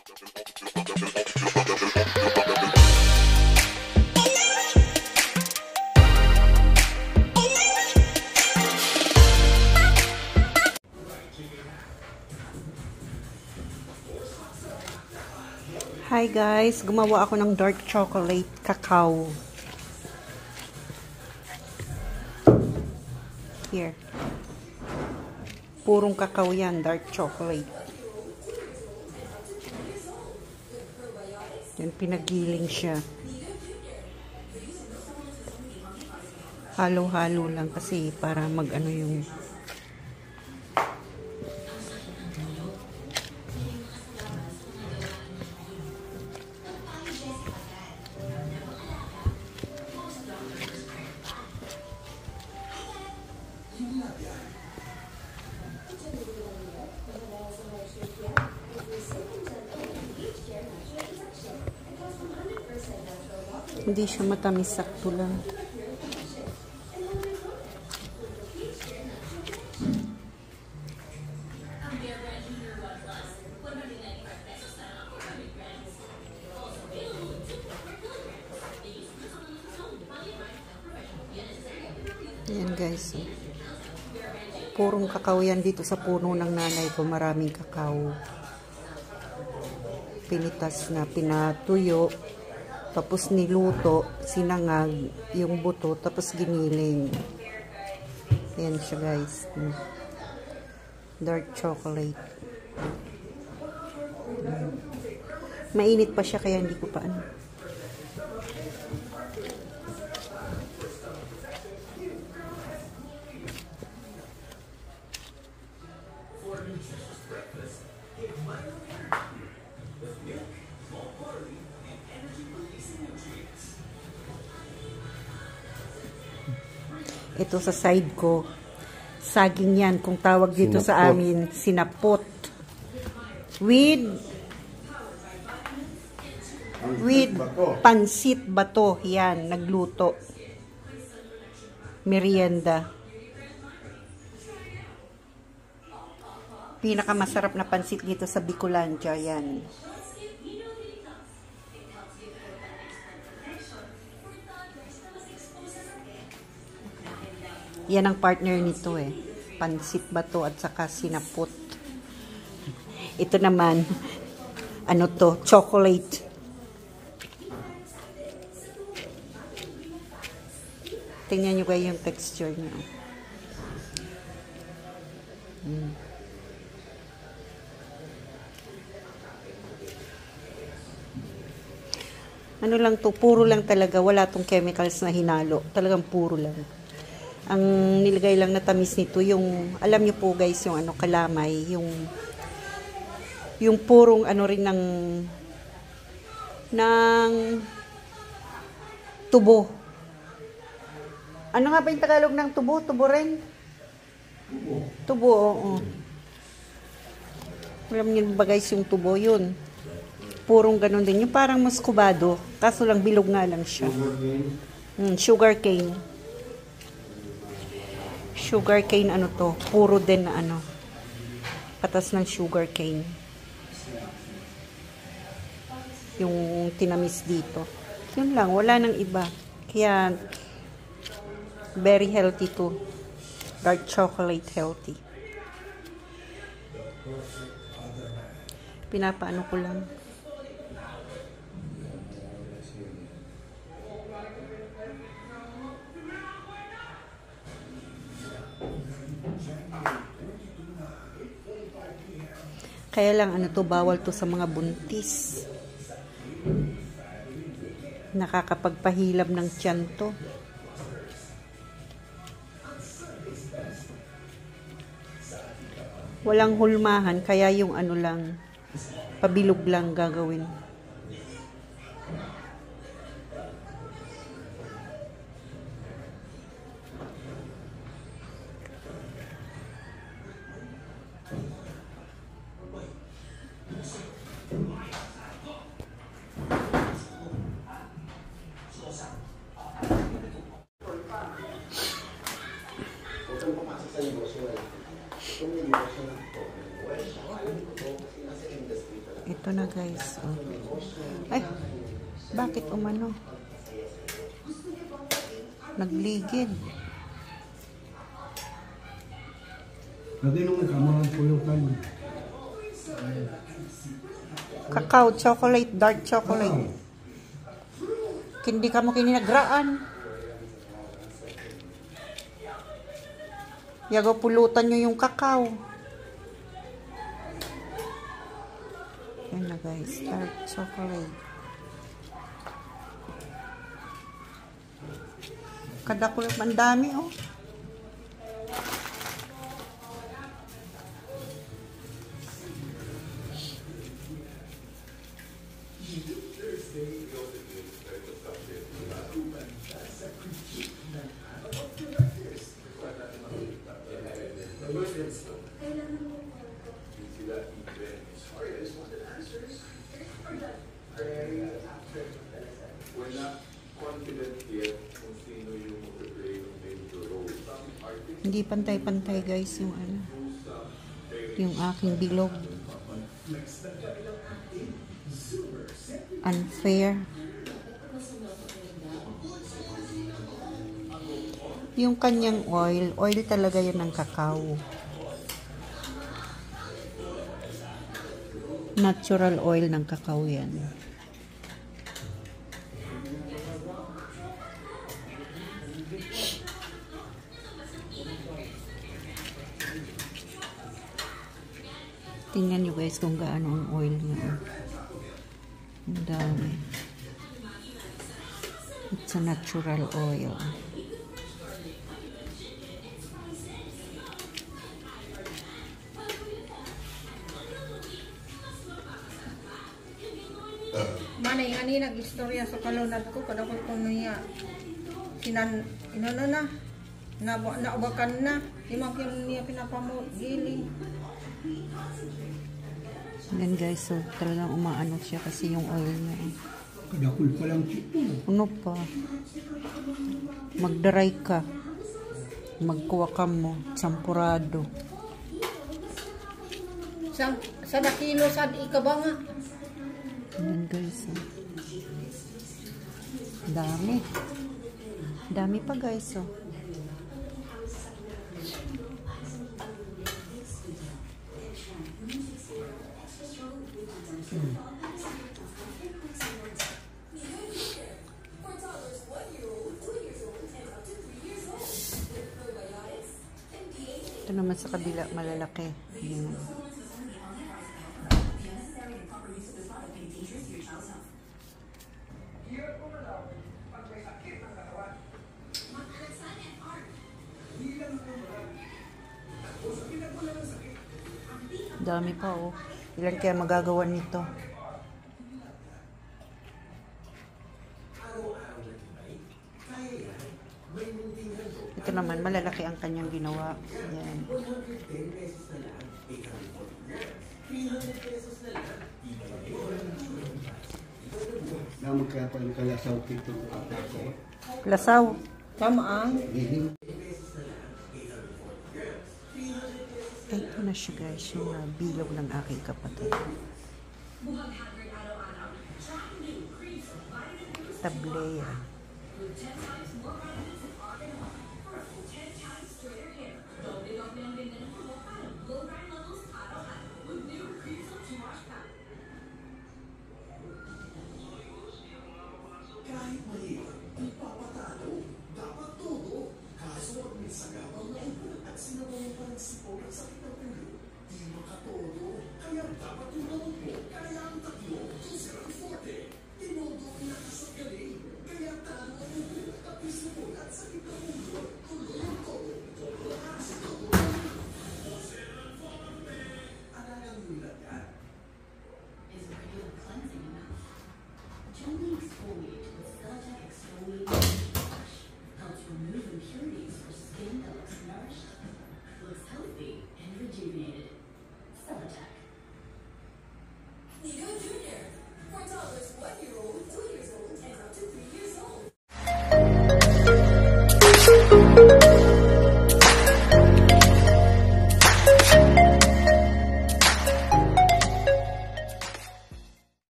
Hi guys, gumawa ako ng dark chocolate cacao. Here. Purong cacao yan, dark chocolate. Yan, pinagiling siya. Halo-halo lang kasi para mag-ano yung hindi siya matamis, sakto lang. Ayan guys. Purong kakao yan dito sa puno ng nanay ko. Maraming kakao. Pinitas na, pinatuyo. Tapos niluto, sinangag yung buto, tapos giniling. Ayan siya guys. Dark chocolate. Mainit pa siya kaya hindi ko pa ano. Ito sa side ko, saging yan, kung tawag dito sinapot. Sa amin, sinapot. With pansit bato, yan, nagluto. Merienda. Pinakamasarap na pansit dito sa Bicolandia, yan. Yan ang partner nito eh. Pansit bato at saka sinapot. Ito naman, ano to, chocolate. Tingnan nyo kayo yung texture nyo. Ano lang to, puro lang talaga. Wala tong chemicals na hinalo. Talagang puro lang. Ang nilagay lang na tamis nito, yung, alam nyo po guys, yung ano, kalamay, yung purong ano rin ng tubo. Ano nga ba yung Tagalog ng tubo? Tubo rin? Tubo, oo. Alam nyo ba guys yung tubo, yun. Purong ganun din. Yung parang muscovado, kaso lang bilog nga lang siya. Sugar cane. Sugar cane ano to, puro din na ano, patas ng sugar cane. Yung tinamis dito. Yun lang, wala nang iba. Kaya, very healthy to. Dark chocolate healthy. Pinapaano ko lang. Kaya lang ano to, bawal to sa mga buntis. Nakakapagpahilab ng tiyan to. Walang hulmahan, kaya yung ano lang, pabilog lang gagawin. Ito Ito na guys. Oh. Ay, bakit umano? Nagligid. Lagi nung kamarang pulutan. Cacao, chocolate, dark chocolate. Hindi ka mo kininagraan. Yago pulutan nyo yung cacao. Yan na guys, dark chocolate. Kadakulot, ang dami oh. We're not confident yet kung sino yung mag-play ng major role. Hindi pantay-pantay guys yung ano. Yung aking bilog. Unfair. Yung kanyang oil talaga yun ng cacao. Natural oil ng cacao yan. Tingnan nyo guys kung gaano ang oil niya. Ang dami. It's a natural oil. Manay ani nag-istorya sa kalunad ko kadakot ko niya sinan inano na naubakan na limang kilo niya pinapamot giling. Then guys, so talagang umaano siya kasi yung oil niya. Kadakul pa lang tipo. Ano pa? Mag-dry ka. Magkuha ka mo. Champurado. Sa dakilo sad ikaba nga. Ayan guys. Oh. Dami. Dami pa guys. Oh. Ito naman sa kabila malalaki. Ayan. Dami pa oh. Ilan kaya magagawa nito? Ito naman, malalaki ang kanyang ginawa. Yan. Naman kaya pa yung kalasaw pito. Lasaw. Tama ang Ito na siya guys, yung bilog ng aking kapatid. Tableya. Gently exfoliate.